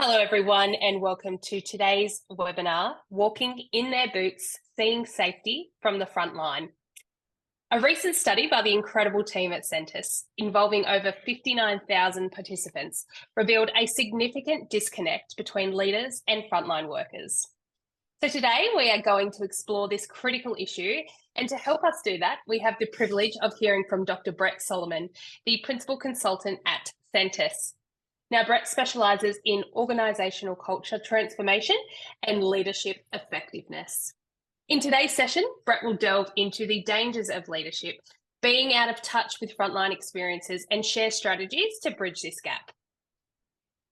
Hello, everyone, and welcome to today's webinar, Walking in Their Boots, Seeing Safety from the Frontline. A recent study by the incredible team at Sentis, involving over 59,000 participants, revealed a significant disconnect between leaders and frontline workers. So today we are going to explore this critical issue, and to help us do that, we have the privilege of hearing from Dr. Brett Solomon, the Principal Consultant at Sentis. Now, Brett specialises in organisational culture transformation and leadership effectiveness. In today's session, Brett will delve into the dangers of leadership, being out of touch with frontline experiences, and share strategies to bridge this gap.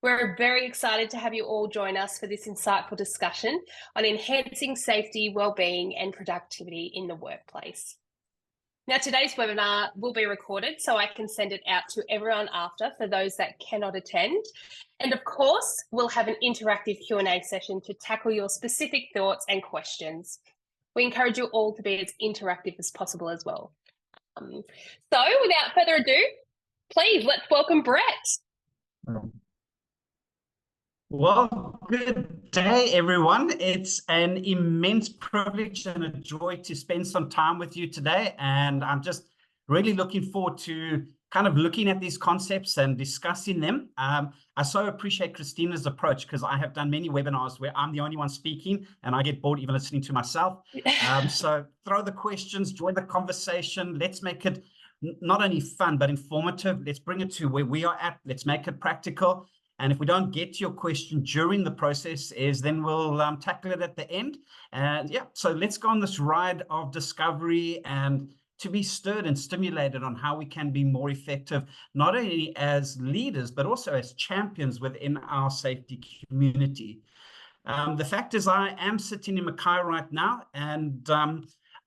We're very excited to have you all join us for this insightful discussion on enhancing safety, wellbeing, and productivity in the workplace. Now, today's webinar will be recorded, so I can send it out to everyone after for those that cannot attend. And of course, we'll have an interactive Q&A session to tackle your specific thoughts and questions. We encourage you all to be as interactive as possible as well. So without further ado, please, let's welcome Brett. Well, good day, everyone. It's an immense privilege and a joy to spend some time with you today. And I'm just really looking forward to kind of looking at these concepts and discussing them. I so appreciate Christina's approach, because I have done many webinars where I'm the only one speaking and I get bored even listening to myself. So throw the questions, join the conversation. Let's make it not only fun, but informative. Let's bring it to where we are at. Let's make it practical. And if we don't get to your question during the process, then we'll tackle it at the end. And yeah, so let's go on this ride of discovery and to be stirred and stimulated on how we can be more effective, not only as leaders, but also as champions within our safety community. The fact is, I am sitting in Mackay right now, and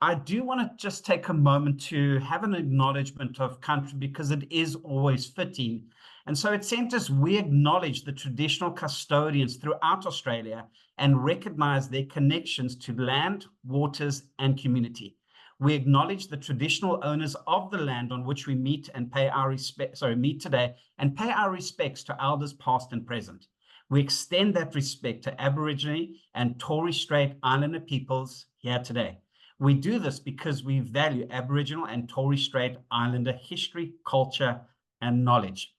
I do want to just take a moment to have an acknowledgement of country, because it is always fitting. And so at Sentis, we acknowledge the traditional custodians throughout Australia and recognize their connections to land, waters, and community. We acknowledge the traditional owners of the land on which we meet and pay our meet today and pay our respects to elders past and present. We extend that respect to Aboriginal and Torres Strait Islander peoples here today. We do this because we value Aboriginal and Torres Strait Islander history, culture, and knowledge.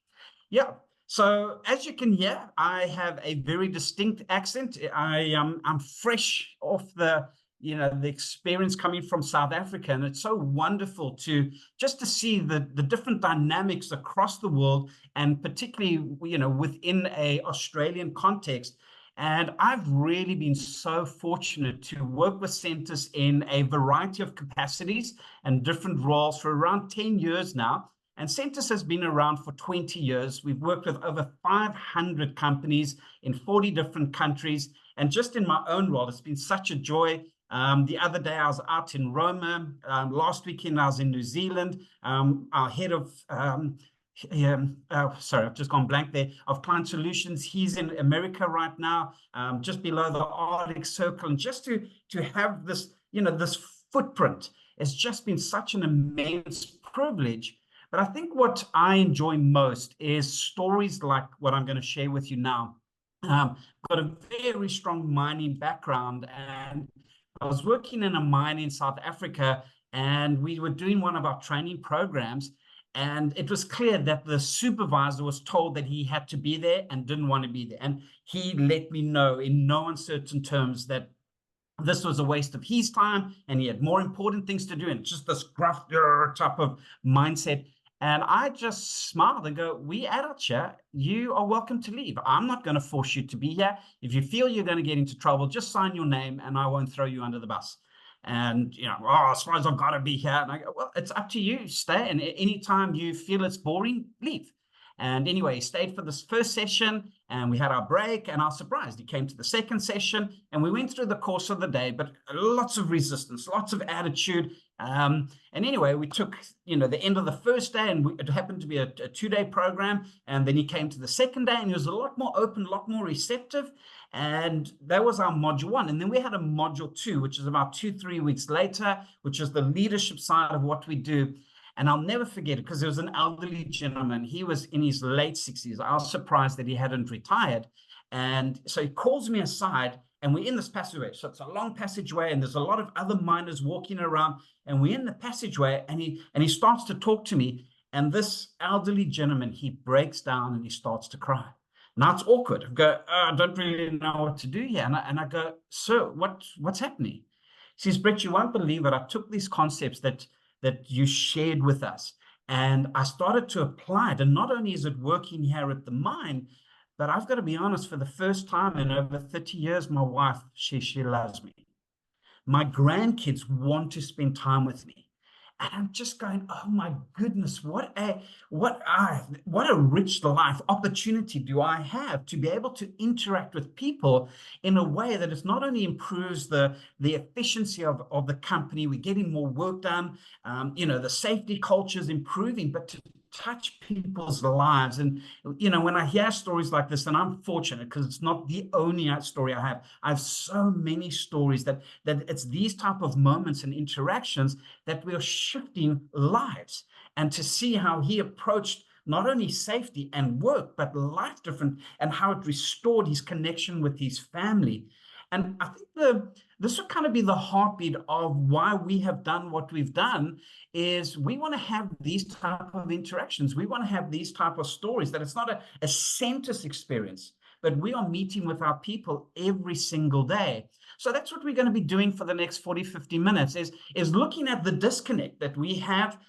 Yeah, so as you can hear, I have a very distinct accent. I'm fresh off the experience coming from South Africa, and it's so wonderful to see the different dynamics across the world, and particularly within a Australian context. And I've really been so fortunate to work with Sentis in a variety of capacities and different roles for around 10 years now. And Sentis has been around for 20 years. We've worked with over 500 companies in 40 different countries. And just in my own role, it's been such a joy. The other day I was out in Roma. Last weekend I was in New Zealand. Our head of sorry, I've just gone blank there, of client solutions, he's in America right now, just below the Arctic Circle. And just to have this, this footprint, it's just been such an immense privilege. But I think what I enjoy most is stories like what I'm going to share with you now. Got a very strong mining background, and I was working in a mine in South Africa, and we were doing one of our training programs. And it was clear that the supervisor was told that he had to be there and didn't want to be there. And he let me know in no uncertain terms that this was a waste of his time and he had more important things to do, and just this gruff type of mindset. And I just smiled and go, we adults here, you are welcome to leave. I'm not going to force you to be here. If you feel you're going to get into trouble, just sign your name and I won't throw you under the bus. And, I suppose I've got to be here. And I go, well, it's up to you. Stay. And anytime you feel it's boring, leave. And anyway, he stayed for this first session and we had our break, and I was surprised. He came to the second session and we went through the course of the day, but lots of resistance, lots of attitude. And anyway, we took, the end of the first day, and it happened to be a 2-day program. And then he came to the second day and he was a lot more open, a lot more receptive. And that was our module 1. And then we had a module 2, which is about 2-3 weeks later, which is the leadership side of what we do. And I'll never forget it, because there was an elderly gentleman. He was in his late 60s. I was surprised that he hadn't retired. And so he calls me aside, and we're in this passageway. So it's a long passageway, and there's a lot of other miners walking around, and we're in the passageway, and he starts to talk to me. And this elderly gentleman, he breaks down and he starts to cry. Now it's awkward. I go, oh, I don't really know what to do here. And I go, sir, what's happening? He says, Brett, you won't believe it. I took these concepts that you shared with us, and I started to apply it. And not only is it working here at the mine, but I've got to be honest, for the first time in over 30 years, my wife, she loves me. My grandkids want to spend time with me. And I'm just going, oh my goodness, what a rich life opportunity do I have to be able to interact with people in a way that it not only improves the efficiency of the company, we're getting more work done, the safety culture is improving, but to touch people's lives. And when I hear stories like this, and I'm fortunate because it's not the only story I have so many stories that it's these type of moments and interactions that we're shifting lives. And to see how he approached not only safety and work, but life different, and how it restored his connection with his family. And I think this would kind of be the heartbeat of why we have done what we've done, is we want to have these type of interactions. We want to have these type of stories, that it's not a Sentis experience, but we are meeting with our people every single day. So that's what we're going to be doing for the next 40, 50 minutes, is looking at the disconnect that we have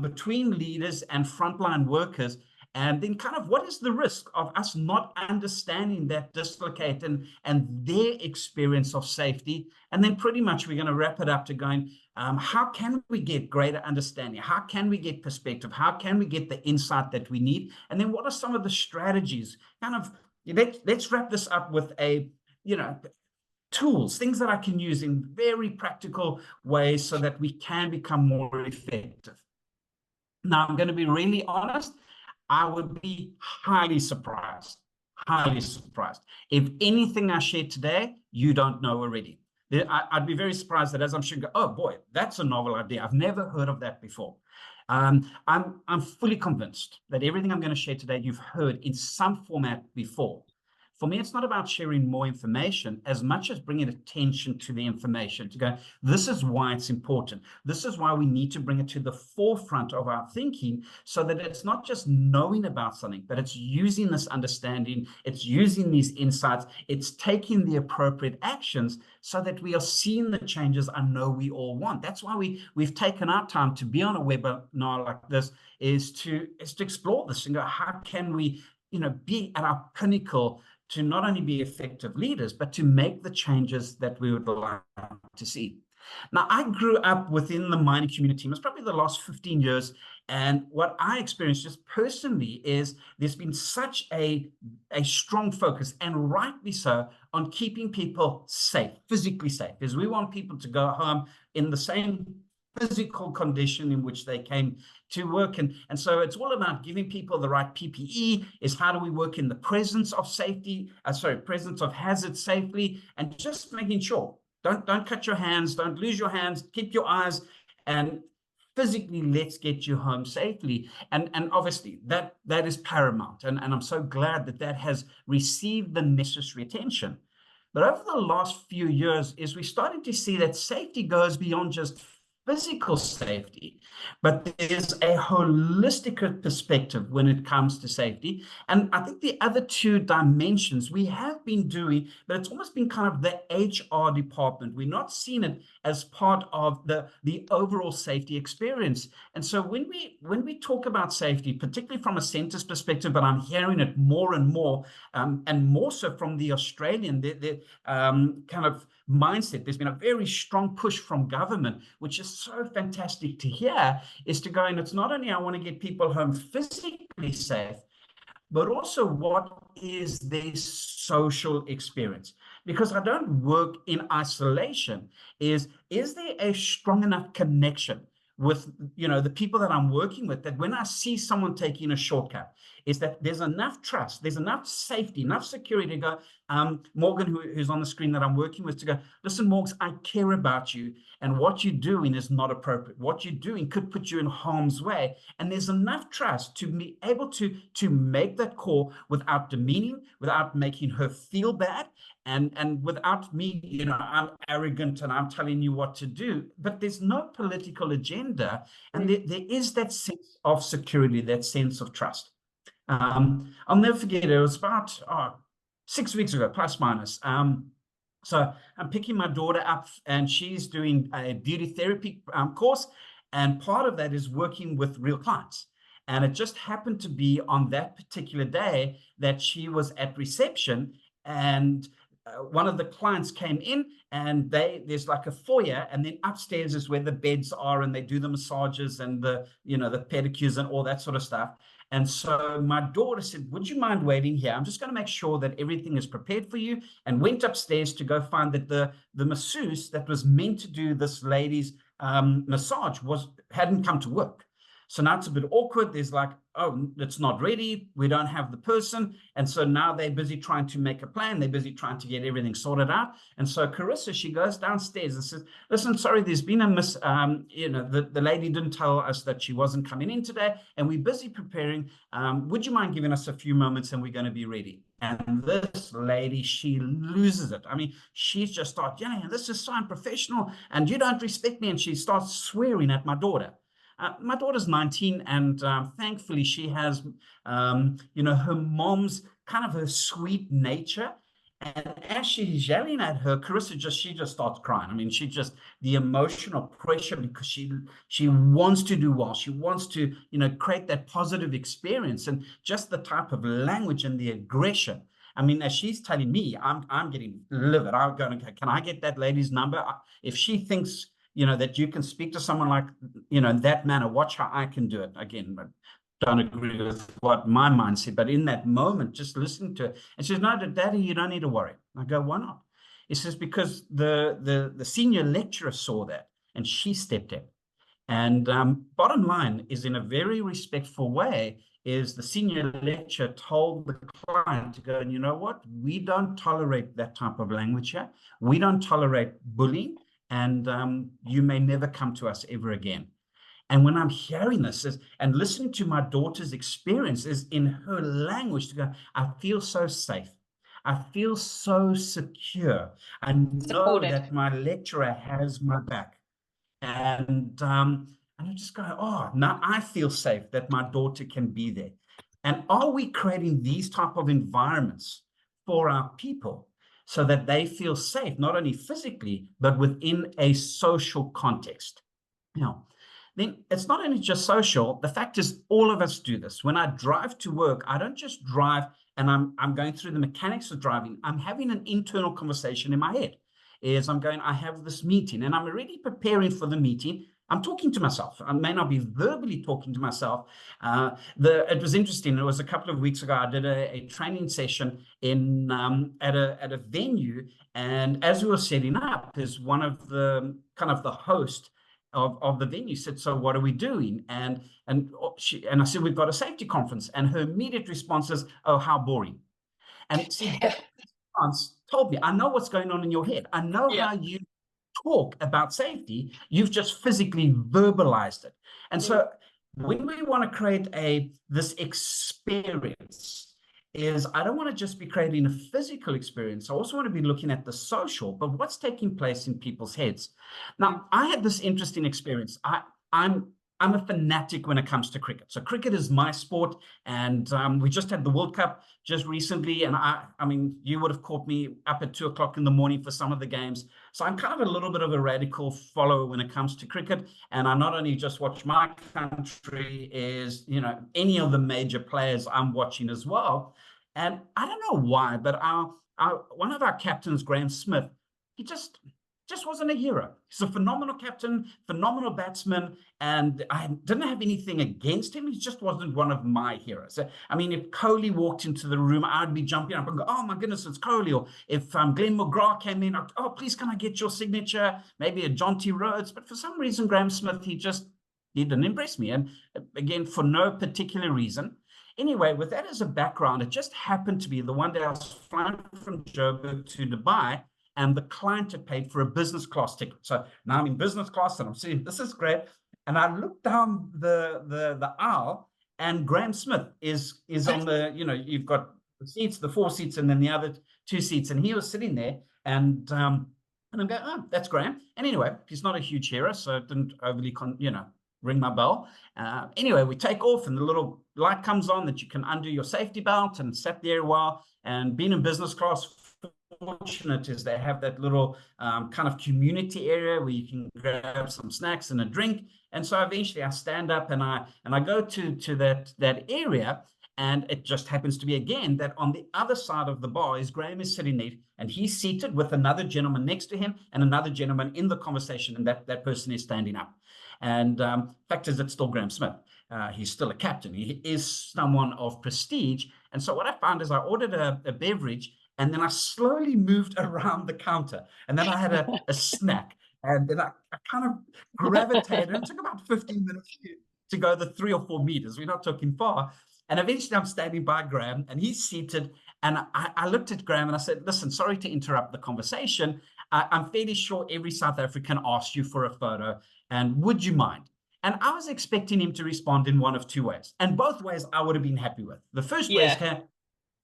between leaders and frontline workers. And then kind of what is the risk of us not understanding that dislocate and their experience of safety. And then pretty much we're going to wrap it up to going, how can we get greater understanding? How can we get perspective? How can we get the insight that we need? And then what are some of the strategies? Kind of, let's wrap this up with tools, things that I can use in very practical ways so that we can become more effective. Now, I'm going to be really honest. I would be highly surprised if anything I shared today you don't know already. I'd be very surprised that as I'm sharing, oh boy, that's a novel idea. I've never heard of that before. I'm fully convinced that everything I'm going to share today you've heard in some format before. For me, it's not about sharing more information as much as bringing attention to the information, to go, this is why it's important. This is why we need to bring it to the forefront of our thinking, so that it's not just knowing about something, but it's using this understanding, it's using these insights, it's taking the appropriate actions so that we are seeing the changes I know we all want. That's why we've taken our time to be on a webinar like this, is to explore this and go, how can we be at our pinnacle to not only be effective leaders, but to make the changes that we would like to see. Now, I grew up within the mining community. It was probably the last 15 years. And what I experienced just personally is there's been such a strong focus, and rightly so, on keeping people safe, physically safe, because we want people to go home in the same physical condition in which they came to work. And so it's all about giving people the right PPE, is how do we work in the presence of presence of hazard safely, and just making sure, don't cut your hands, don't lose your hands, keep your eyes, and physically let's get you home safely. And obviously that is paramount. And I'm so glad that has received the necessary attention. But over the last few years, is we started to see that safety goes beyond just physical safety, but there's a holistic perspective when it comes to safety. And I think the other two dimensions we have been doing, but it's almost been kind of the HR department. We're not seeing it as part of the overall safety experience. And so when we talk about safety, particularly from a Sentis perspective, but I'm hearing it more and more, and more so from the Australian, the kind of mindset. There's been a very strong push from government, which is so fantastic to hear, is to go, and it's not only I want to get people home physically safe, but also what is their social experience? Because I don't work in isolation. Is there a strong enough connection with the people that I'm working with, that when I see someone taking a shortcut, is that there's enough trust, there's enough safety, enough security to go, Morgan, who's on the screen that I'm working with, to go, listen, Morgs, I care about you, and what you're doing is not appropriate. What you're doing could put you in harm's way. And there's enough trust to be able to make that call without demeaning, without making her feel bad, and without me, I'm arrogant and I'm telling you what to do. But there's no political agenda, and there is that sense of security, that sense of trust. I'll never forget, it was about 6 weeks ago, plus minus. So I'm picking my daughter up, and she's doing a beauty therapy course, and part of that is working with real clients. And it just happened to be on that particular day that she was at reception, and one of the clients came in, and there's like a foyer, and then upstairs is where the beds are, and they do the massages and the pedicures and all that sort of stuff. And so my daughter said, would you mind waiting here? I'm just going to make sure that everything is prepared for you, and went upstairs to go find that the masseuse that was meant to do this lady's massage hadn't come to work. So now it's a bit awkward. There's like, oh, it's not ready. We don't have the person. And so now they're busy trying to make a plan. They're busy trying to get everything sorted out. And so Carissa, she goes downstairs and says, listen, sorry, there's been a the lady didn't tell us that she wasn't coming in today, and we're busy preparing. Would you mind giving us a few moments, and we're going to be ready? And this lady, she loses it. I mean, she just starts yelling, this is so unprofessional, and you don't respect me. And she starts swearing at my daughter. My daughter's 19, and thankfully she has, her mom's kind of her sweet nature. And as she's yelling at her, Carissa she just starts crying. I mean, the emotional pressure, because she wants to do well. She wants to, create that positive experience, and just the type of language and the aggression. I mean, as she's telling me, I'm getting livid. I'm going, can I get that lady's number? If she thinks that you can speak to someone like, in that manner, watch how I can do it. Again, I don't agree with what my mind said, but in that moment, just listening to it, and she says, no, Daddy, you don't need to worry. I go, why not? It says, because the senior lecturer saw that, and she stepped in. And bottom line is, in a very respectful way, is the senior lecturer told the client to go, and you know what? We don't tolerate that type of language here. We don't tolerate bullying. And you may never come to us ever again. And when I'm hearing this and listening to my daughter's experiences in her language, to go, I feel so safe. I feel so secure. I know that my lecturer has my back. And I just go, oh, now I feel safe that my daughter can be there. And are we creating these type of environments for our people, so that they feel safe, not only physically, but within a social context? Then it's not only just social. The fact is, all of us do this. When I drive to work, I don't just drive and I'm going through the mechanics of driving. I'm having an internal conversation in my head. I have this meeting, and I'm already preparing for the meeting. I'm talking to myself. I may not be verbally talking to myself. It was interesting. It was a couple of weeks ago. I did a training session at a venue, and as we were setting up, is one of the host of the venue said, "So what are we doing?" And I said, "We've got a safety conference." And her immediate response is, "Oh, how boring." And see, that response told me, I know what's going on in your head. I know how you talk about safety. You've just physically verbalized it. And so when we want to create this experience, I don't want to just be creating a physical experience. I also want to be looking at the social, but what's taking place in people's heads. Now, I had this interesting experience. I'm a fanatic when it comes to cricket. So cricket is my sport, and we just had the World Cup just recently, and I mean, you would have caught me up at 2 o'clock in the morning for some of the games. So I'm kind of a little bit of a radical follower when it comes to cricket, and I not only just watch my country, any of the major players I'm watching as well. And I don't know why, but one of our captains, Graham Smith, he just wasn't a hero. He's a phenomenal captain, phenomenal batsman, and I didn't have anything against him. He just wasn't one of my heroes. I mean, if Kohli walked into the room, I'd be jumping up and go, "Oh my goodness, it's Kohli." Or if Glenn McGrath came in, I'd, "Oh, please, can I get your signature?" Maybe a John T. Rhodes. But for some reason, Graham Smith, he didn't impress me. And again, for no particular reason. Anyway, with that as a background, it just happened to be the one day I was flying from Joburg to Dubai, and the client had paid for a business class ticket. So now I'm in business class and I'm saying, this is great. And I look down the aisle, and Graham Smith is on the, you've got the seats, the 4 seats, and then the other 2 seats. And he was sitting there, and I'm going, oh, that's Graham. And anyway, he's not a huge hero, so it didn't overly, ring my bell. Anyway, we take off, and the little light comes on that you can undo your safety belt, and sat there a while. And being in business class, fortunate is they have that little kind of community area where you can grab some snacks and a drink. And so eventually I stand up, and I go to that area. And it just happens to be, again, that on the other side of the bar is Graham is sitting there, and he's seated with another gentleman next to him and another gentleman in the conversation, and that person is standing up. And fact is, it's still Graham Smith. He's still a captain. He is someone of prestige. And so what I found is I ordered a beverage, and then I slowly moved around the counter, and then I had a snack, and then I kind of gravitated. It took about 15 minutes to go the 3 or 4 meters. We're not talking far. And eventually I'm standing by Graham, and he's seated. And I looked at Graham and I said, listen, sorry to interrupt the conversation. I'm fairly sure every South African asked you for a photo, and would you mind? And I was expecting him to respond in one of 2 ways. And both ways I would have been happy with. The first way is,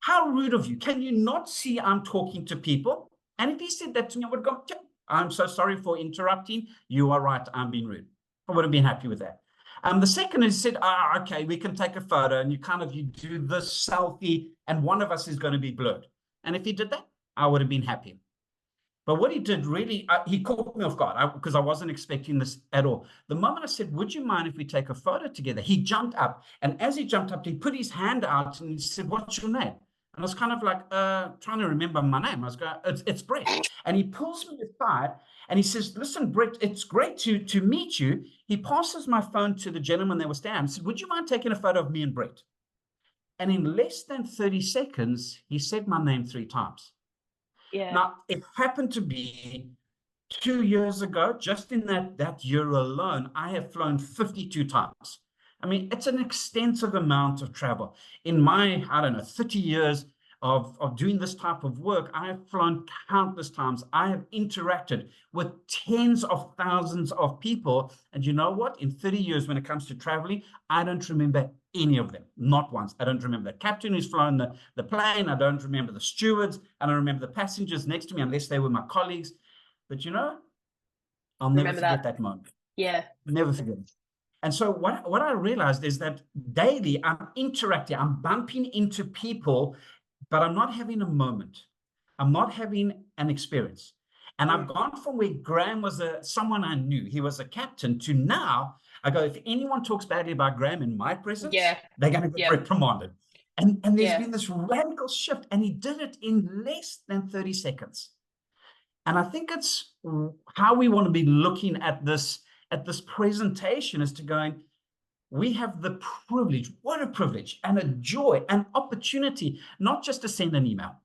how rude of you. Can you not see I'm talking to people? And if he said that to me, I would go, I'm so sorry for interrupting. You are right. I'm being rude. I would have been happy with that. The second is said, okay, we can take a photo, and you do this selfie, and one of us is going to be blurred. And if he did that, I would have been happy. But what he did really, he caught me off guard, because I wasn't expecting this at all. The moment I said, would you mind if we take a photo together? He jumped up, and as he jumped up, he put his hand out and he said, what's your name? And I was kind of like, trying to remember my name. I was going, it's Brett. And he pulls me aside, and he says, listen, Brett, it's great to meet you. He passes my phone to the gentleman that was standing. He said, would you mind taking a photo of me and Brett? And in less than 30 seconds, he said my name 3 times. Yeah. Now, it happened to be 2 years ago, just in that year alone, I have flown 52 times. I mean, it's an extensive amount of travel. In my, 30 years of doing this type of work, I have flown countless times. I have interacted with tens of thousands of people. And you know what? In 30 years, when it comes to traveling, I don't remember any of them, not once. I don't remember the captain who's flown the plane. I don't remember the stewards. I don't remember the passengers next to me, unless they were my colleagues. But I'll never forget that moment. Yeah. Never forget it. And so what I realized is that daily I'm interacting, I'm bumping into people, but I'm not having a moment. I'm not having an experience. And I've gone from where Graham was someone I knew, he was a captain, to now I go, if anyone talks badly about Graham in my presence, they're going to get reprimanded. And there's been this radical shift, and he did it in less than 30 seconds. And I think it's how we want to be looking at this presentation, is to going, we have the privilege, what a privilege and a joy, an opportunity, not just to send an email,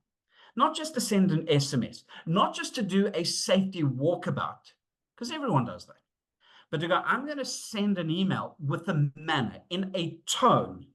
not just to send an SMS, not just to do a safety walkabout, because everyone does that, but to go, I'm going to send an email with a manner, in a tone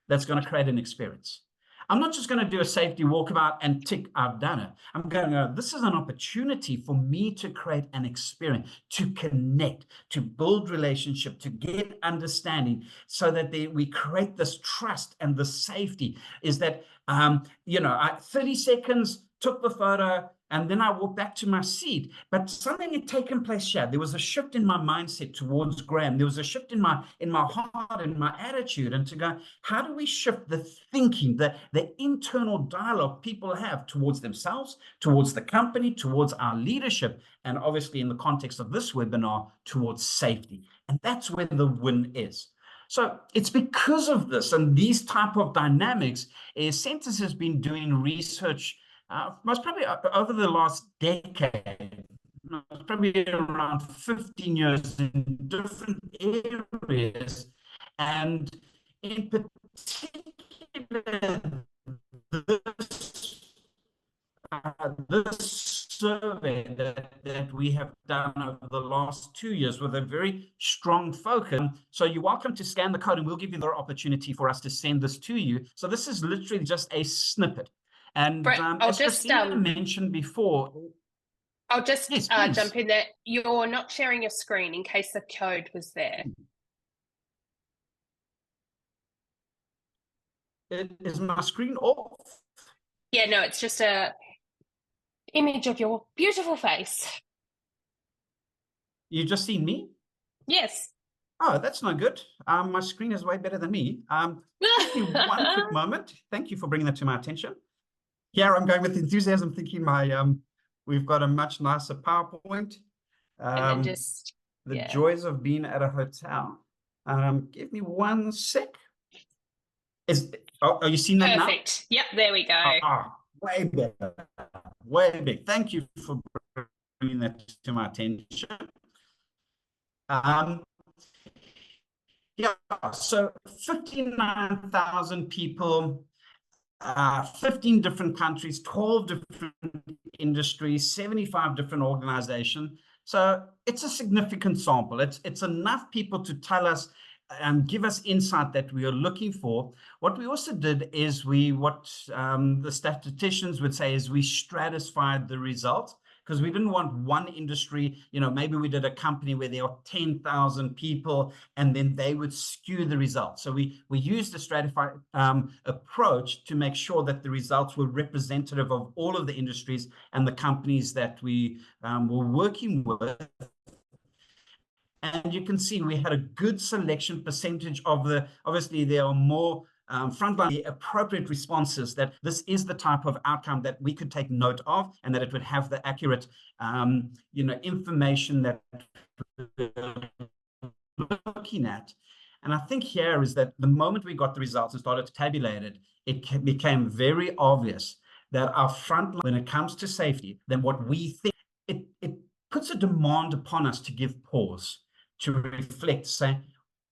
that's going to create an experience. I'm not just going to do a safety walkabout and tick, I've done it. I'm going to go, this is an opportunity for me to create an experience, to connect, to build relationship, to get understanding, so that we create this trust and the safety. Is that, 30 seconds, took the photo, and then I walked back to my seat. But something had taken place here. There was a shift in my mindset towards Graham. There was a shift in my heart and my attitude. And to go, how do we shift the thinking, the internal dialogue people have towards themselves, towards the company, towards our leadership, and obviously in the context of this webinar, towards safety. And that's where the win is. So it's because of this and these type of dynamics, Sentis has been doing research most probably over the last decade, probably around 15 years, in different areas. And in particular, this survey that we have done over the last 2 years with a very strong focus. So you're welcome to scan the code, and we'll give you the opportunity for us to send this to you. So this is literally just a snippet. And Brett, as Christina mentioned before, I'll just yes, jump in there. You're not sharing your screen in case the code was there. Is my screen off? Yeah, no, it's just a image of your beautiful face. You just seen me? Yes. Oh, that's not good. My screen is way better than me. Give me one quick moment. Thank you for bringing that to my attention. Here I'm going with enthusiasm, thinking we've got a much nicer PowerPoint. And then just the joys of being at a hotel. Give me one sec. Are you seeing that now? Perfect. Yep, there we go. Way better. Way big. Thank you for bringing that to my attention. Yeah, so 59,000 people, 15 different countries, 12 different industries, 75 different organizations. So it's a significant sample. It's enough people to tell us and give us insight that we are looking for. What we also did is what the statisticians would say is we stratified the results, because we didn't want one industry, maybe we did a company where there are 10,000 people and then they would skew the results. So we used the stratified approach to make sure that the results were representative of all of the industries and the companies that we were working with. And you can see we had a good selection percentage of obviously there are more Frontline, the appropriate responses, that this is the type of outcome that we could take note of, and that it would have the accurate, information that we're looking at. And I think here is that the moment we got the results and started to tabulate it, it became very obvious that our frontline, when it comes to safety, then what we think, it puts a demand upon us to give pause, to reflect, say,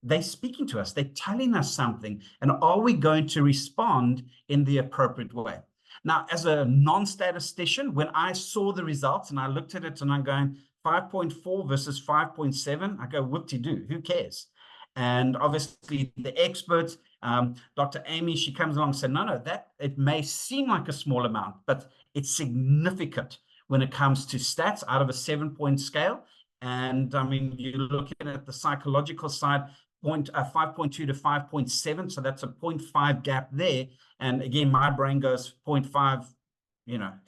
they're speaking to us, they're telling us something, and are we going to respond in the appropriate way? Now, as a non-statistician, when I saw the results and I looked at it and I'm going 5.4 versus 5.7, I go, whoop-de-doo, who cares? And obviously the experts, Dr. Amy, she comes along and said, no, that it may seem like a small amount, but it's significant when it comes to stats out of a 7-point scale. And I mean, you're looking at the psychological side, 5.2 to 5.7, so that's a 0.5 gap there. And again, my brain goes 0.5,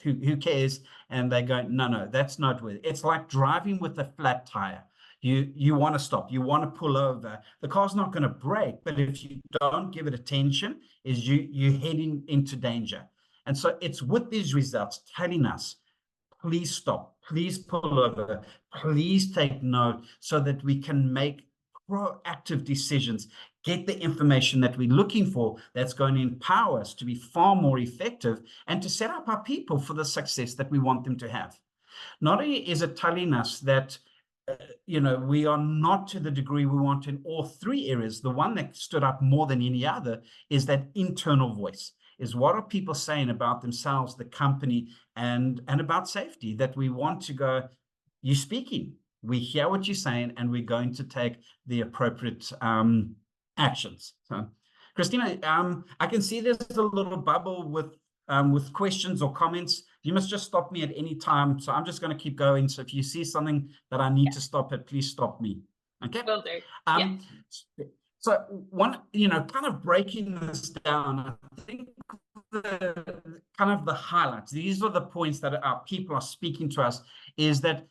who cares? And they go, no, that's noteworthy. It's like driving with a flat tire. You want to stop, you want to pull over. The car's not going to break, but if you don't give it attention, you're heading into danger. And so it's with these results telling us, please stop, please pull over, please take note, so that we can make proactive decisions, get the information that we're looking for that's going to empower us to be far more effective and to set up our people for the success that we want them to have. Not only is it telling us that we are not to the degree we want in all three areas, the one that stood up more than any other is that internal voice. Is what are people saying about themselves, the company, and about safety, that we want to go, you're speaking, we hear what you're saying, and we're going to take the appropriate actions. So, Christina, I can see there's a little bubble with questions or comments. You must just stop me at any time. So I'm just going to keep going. So if you see something that I need to stop at, please stop me. Okay? Will do. So one, kind of breaking this down, I think the highlights, these are the points that our people are speaking to us, is that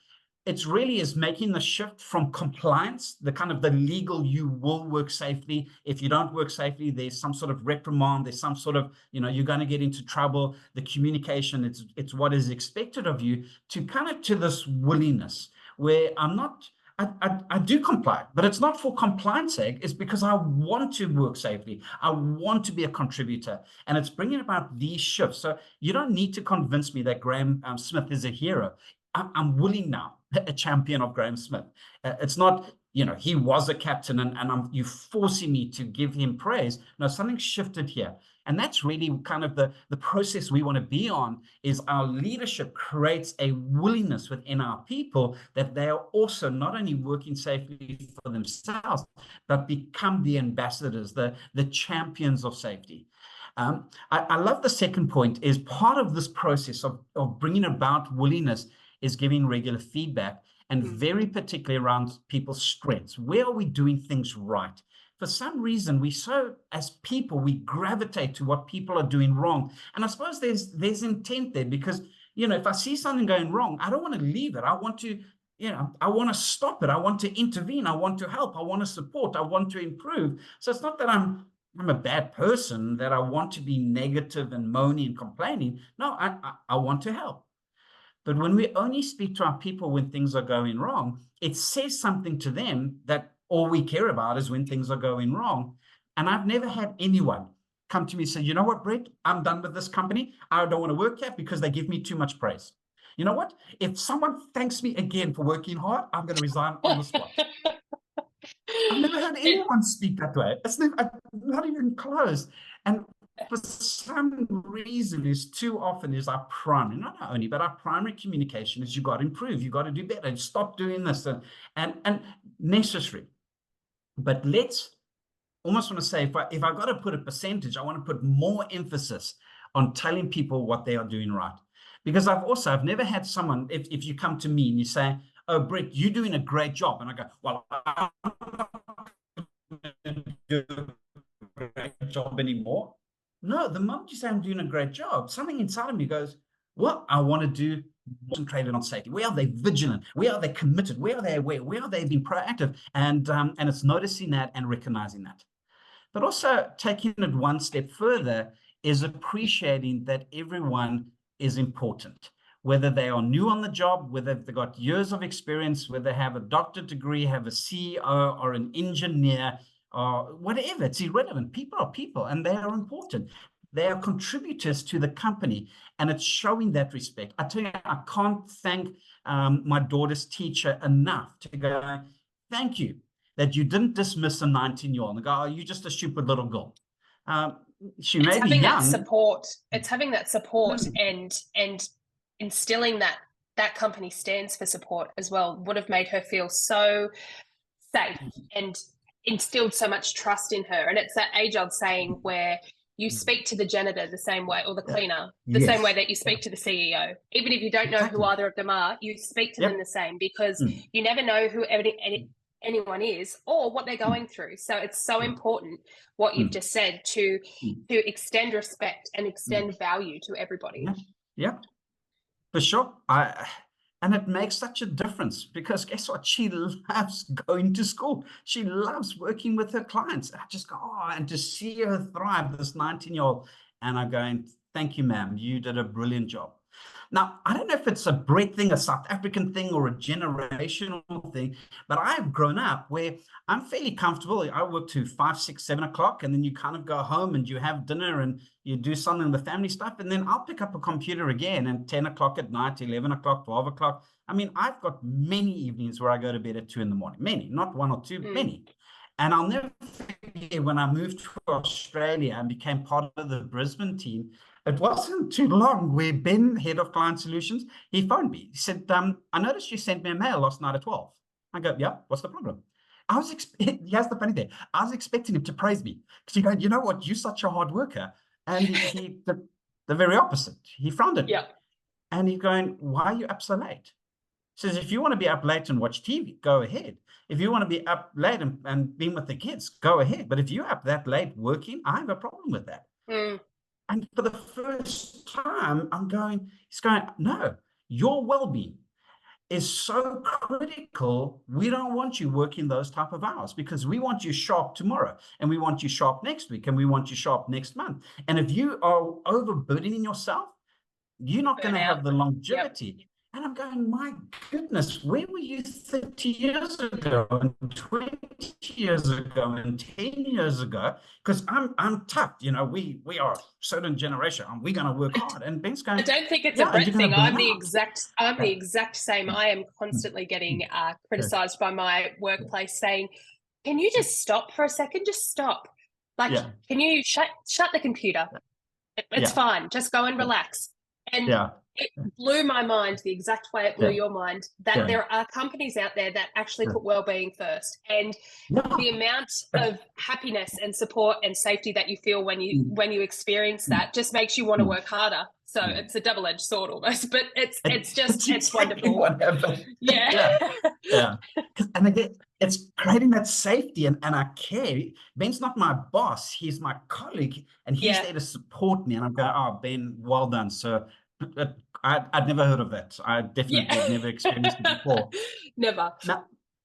it's really is making the shift from compliance, the legal, you will work safely. If you don't work safely, there's some sort of reprimand, there's some sort of, you're going to get into trouble. The communication, it's what is expected of you, to this willingness where I do comply, but it's not for compliance sake. It's because I want to work safely. I want to be a contributor, and it's bringing about these shifts. So you don't need to convince me that Graham Smith is a hero. I'm willing now, a champion of Graham Smith. It's not he was a captain, and you're forcing me to give him praise. No, something shifted here. And that's really kind of the process we want to be on, is our leadership creates a willingness within our people that they are also not only working safely for themselves, but become the ambassadors, the champions of safety. I love the second point, is part of this process of bringing about willingness is giving regular feedback, and very particularly around people's strengths. Where are we doing things right? For some reason, as people, we gravitate to what people are doing wrong. And I suppose there's intent there, because, if I see something going wrong, I don't want to leave it. I want to, I want to stop it. I want to intervene. I want to help. I want to support. I want to improve. So it's not that I'm a bad person, that I want to be negative and moaning and complaining. No, I want to help. But when we only speak to our people when things are going wrong, it says something to them that all we care about is when things are going wrong. And I've never had anyone come to me and say, you know what, Brett, I'm done with this company. I don't want to work here because they give me too much praise. You know what? If someone thanks me again for working hard, I'm going to resign on the spot. I've never heard anyone speak that way. It's not even close. And for some reason, is too often is our primary, not only, but our primary communication is, you got to improve, you got to do better, stop doing this, and necessary. But let's almost want to say, if I got to put a percentage, I want to put more emphasis on telling people what they are doing right. Because I've never had someone, if you come to me and you say, oh, Brett, you're doing a great job. And I go, well, I'm not doing a great job anymore. No, the moment you say I'm doing a great job, something inside of me goes, well, I want to do concentrated on safety. Where are they vigilant? Where are they committed? Where are they aware? Where are they being proactive? And it's noticing that and recognizing that. But also taking it one step further is appreciating that everyone is important, whether they are new on the job, whether they've got years of experience, whether they have a doctorate degree, have a CEO or an engineer, or whatever. It's irrelevant. People are people, and they are important. They are contributors to the company, and it's showing that respect. I tell you, I can't thank my daughter's teacher enough to go, thank you that you didn't dismiss a 19-year-old and go, oh, you're just a stupid little girl. She may be young. It's having that support and instilling that company stands for support as well would have made her feel so safe and instilled so much trust in her. And it's that age-old saying where you speak to the janitor the same way, or the cleaner, the same way that you speak to the CEO. Even if you don't know who either of them are, you speak to them the same, because you never know who anyone is or what they're going through. So it's so important what you've just said, to extend respect and extend value to everybody. Yeah, for sure. And it makes such a difference, because guess what? She loves going to school. She loves working with her clients. I just go, oh, and to see her thrive, this 19-year-old. And I'm going, thank you, ma'am. You did a brilliant job. Now, I don't know if it's a Brit thing, a South African thing, or a generational thing, but I've grown up where I'm fairly comfortable. I work to 5, 6, 7 o'clock, and then you kind of go home and you have dinner and you do something with the family stuff, and then I'll pick up a computer again at 10 o'clock at night, 11 o'clock, 12 o'clock. I mean, I've got many evenings where I go to bed at 2 in the morning. Many, not 1 or 2, many. And I'll never forget when I moved to Australia and became part of the Brisbane team. It wasn't too long where Ben, head of client solutions, he phoned me. He said, I noticed you sent me a mail last night at 12. I go, yeah, what's the problem? Here's the funny thing. I was expecting him to praise me, because he goes, you know what, you're such a hard worker. And he the very opposite. He frowned at me. And he's going, why are you up so late? He says, if you want to be up late and watch TV, go ahead. If you want to be up late and being with the kids, go ahead. But if you're up that late working, I have a problem with that. And for the first time, he's going, no, your well-being is so critical. We don't want you working those type of hours, because we want you sharp tomorrow, and we want you sharp next week, and we want you sharp next month. And if you are overburdening yourself, you're not going to have the longevity. And I'm going, my goodness, where were you 30 years ago and 20 years ago and 10 years ago? Because I'm tough, we are a certain generation and we're going to work hard. And Ben's I going, don't think it's a yeah, and Brett you're going thing. to burn out. I'm the Yeah. exact same. I am constantly getting criticized by my workplace saying, "Can you just stop for a second? Just stop. Like, Yeah. can you shut the computer? It's Yeah. fine. Just go and relax." And Yeah. it blew my mind the exact way it blew Yeah. your mind that Yeah. there are companies out there that actually put well-being first. And Yeah. the amount of happiness and support and safety that you feel when you experience that just makes you want to work harder. So it's a double-edged sword almost, but it's That's exactly wonderful. what happened. Yeah. Yeah. And again, it's creating that safety and I care. Ben's not my boss, he's my colleague, and he's there to support me. And I'm going, oh, Ben, well done. So I'd never heard of that. I definitely had never experienced it before. Never.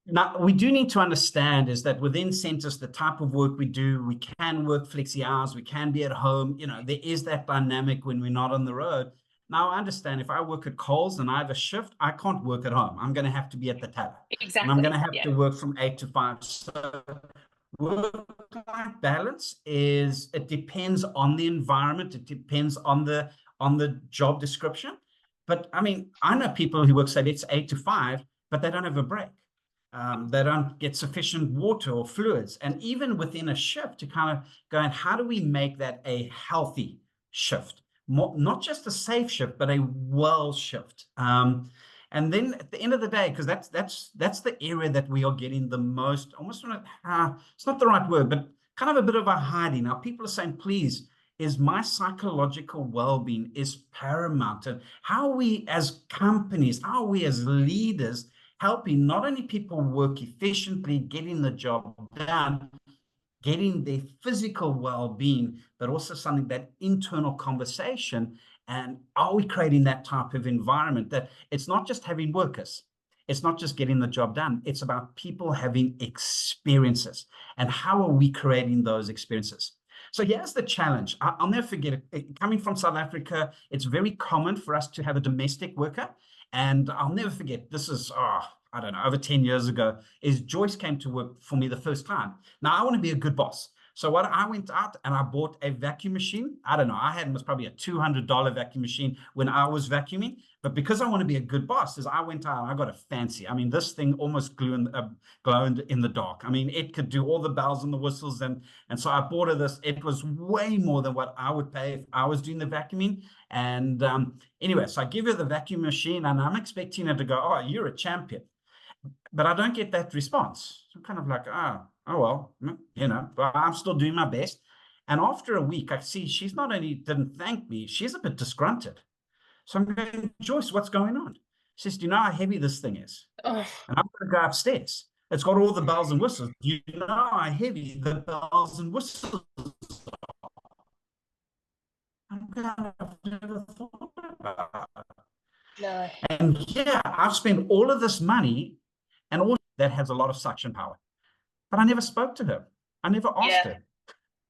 Now, we do need to understand is that within Sentis, the type of work we do, we can work flexi hours, we can be at home. There is that dynamic when we're not on the road. Now, I understand if I work at Coles and I have a shift, I can't work at home. I'm going to have to be at the teller. Exactly. And I'm going to have to work from 8 to 5. So work-life balance it depends on the environment. It depends on the job description. But I mean, I know people who work, say it's 8 to 5, but they don't have a break. They don't get sufficient water or fluids. And even within a shift, to kind of go, and how do we make that a healthy shift? Not just a safe shift, but a well shift. And then at the end of the day, because that's the area that we are getting the most, almost it's not the right word, but kind of a bit of a hiding. Now, people are saying, please, is my psychological well-being is paramount. And how are we as companies, how are we as leaders helping not only people work efficiently, getting the job done, getting their physical well-being, but also something that internal conversation. And are we creating that type of environment that it's not just having workers, it's not just getting the job done, it's about people having experiences. And how are we creating those experiences? So here's the challenge. I'll never forget it. Coming from South Africa, it's very common for us to have a domestic worker. And I'll never forget, this is, I don't know, over 10 years ago, is Joyce came to work for me the first time. Now, I want to be a good boss. So I went out and I bought a vacuum machine. I don't know, was probably a $200 vacuum machine when I was vacuuming. But because I want to be a good boss, I went out and I got a fancy. I mean, this thing almost glowed in the dark. I mean, it could do all the bells and the whistles. And so I bought her this. It was way more than what I would pay if I was doing the vacuuming. And anyway, so I give her the vacuum machine and I'm expecting her to go, oh, you're a champion. But I don't get that response. I'm kind of like, oh well, but I'm still doing my best. And after a week, I see she's not only didn't thank me, she's a bit disgruntled. So I'm going, Joyce, what's going on? She says, do you know how heavy this thing is? And I'm going to go upstairs. It's got all the bells and whistles. Do you know how heavy the bells and whistles are? I've never thought about it. No. And yeah, I've spent all of this money and all that has a lot of suction power. But I never spoke to her. I never asked her.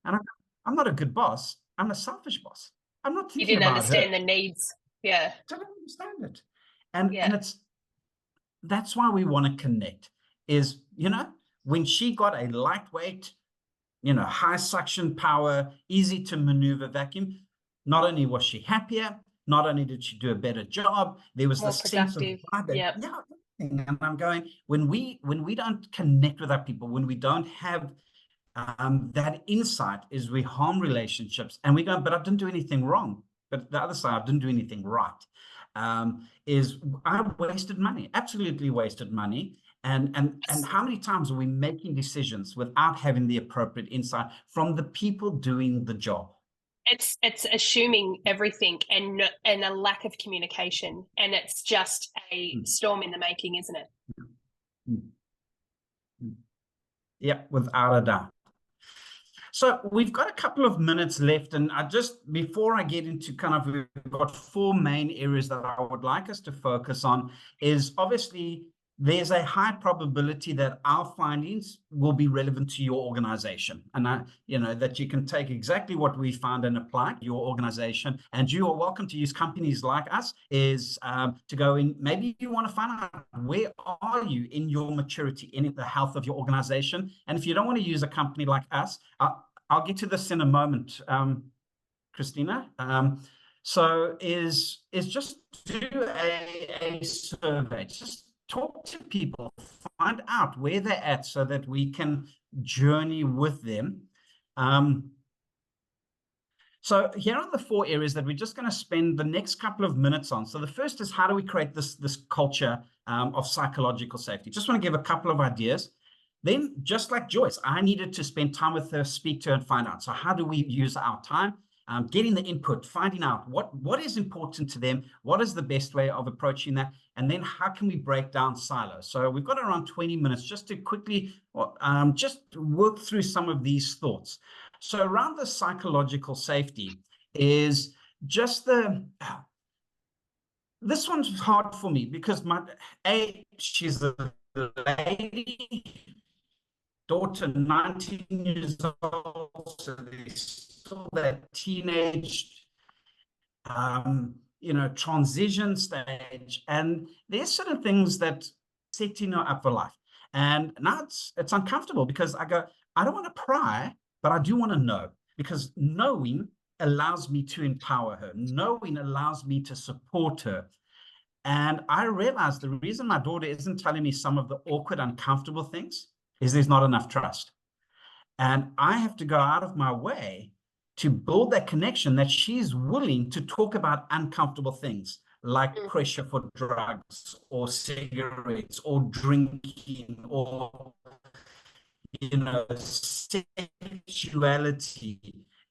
And I'm not a good boss. I'm a selfish boss. I'm not thinking about her. You didn't understand the needs. Yeah. I don't understand it. And that's why we want to connect is, when she got a lightweight, high suction power, easy to maneuver vacuum, not only was she happier, not only did she do a better job, there was this sense of vibe. Yeah. And I'm going, when we don't connect with our people, when we don't have that insight, is we harm relationships. And we go, but I didn't do anything wrong. But the other side, I didn't do anything right. Is I wasted money, absolutely wasted money. And how many times are we making decisions without having the appropriate insight from the people doing the job? It's assuming everything and a lack of communication, and it's just a storm in the making, isn't it? Yeah, without a doubt. So we've got a couple of minutes left, and before I get into we've got 4 main areas that I would like us to focus on. Is obviously there's a high probability that our findings will be relevant to your organization. And that you can take exactly what we found and apply to your organization. And you are welcome to use companies like us to go in. Maybe you want to find out where are you in your maturity, in the health of your organization. And if you don't want to use a company like us, I'll get to this in a moment, Christina. So is just do a survey. Just talk to people, find out where they're at so that we can journey with them. So here are the 4 areas that we're just going to spend the next couple of minutes on. So the first is, how do we create this culture of psychological safety? Just want to give a couple of ideas. Then, just like Joyce, I needed to spend time with her, speak to her, and find out. So how do we use our time? Getting the input, finding out what is important to them, what is the best way of approaching that, and then how can we break down silos. So we've got around 20 minutes just to quickly just work through some of these thoughts. So around the psychological safety is just this one's hard for me because she's a lady, daughter 19 years old, so there's still that teenage transition stage, and there's certain things that setting her up for life. And now it's uncomfortable because I don't want to pry, but I do want to know, because knowing allows me to empower her. Knowing allows me to support her. And I realized the reason my daughter isn't telling me some of the awkward, uncomfortable things is there's not enough trust. And I have to go out of my way to build that connection that she's willing to talk about uncomfortable things like pressure for drugs or cigarettes or drinking or sexuality.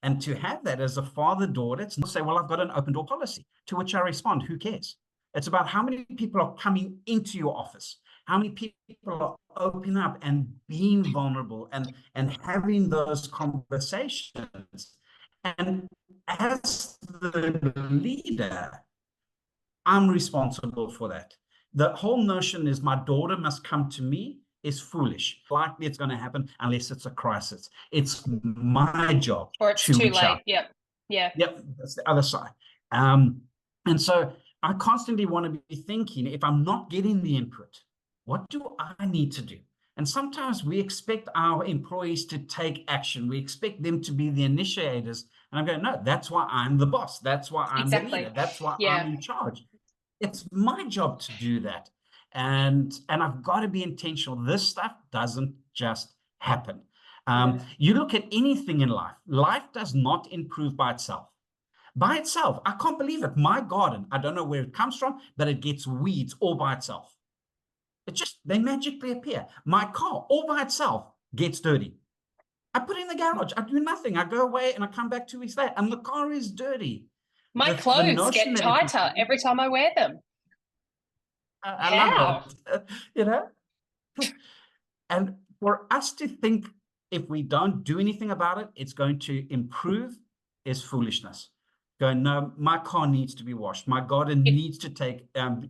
And to have that as a father-daughter, it's not say, well, I've got an open door policy, to which I respond, who cares? It's about how many people are coming into your office, how many people are opening up and being vulnerable and having those conversations. And as the leader, I'm responsible for that. The whole notion is my daughter must come to me is foolish. Likely it's going to happen unless it's a crisis. It's my job or it's to too reach late. out. Yep, that's the other side. And so I constantly want to be thinking, if I'm not getting the input, what do I need to do? And sometimes we expect our employees to take action. We expect them to be the initiators. And I'm going, no, that's why I'm the boss. That's why I'm the leader. That's why I'm in charge. It's my job to do that. And I've got to be intentional. This stuff doesn't just happen. You look at anything in life. Life does not improve by itself. By itself, I can't believe it. My garden, I don't know where it comes from, but it gets weeds all by itself. They magically appear. My car, all by itself, gets dirty. I put it in the garage. I do nothing. I go away and I come back 2 weeks later, and the car is dirty. My clothes get tighter every time I wear them. I love it. And for us to think if we don't do anything about it, it's going to improve, is foolishness. Going, no, my car needs to be washed. My garden needs to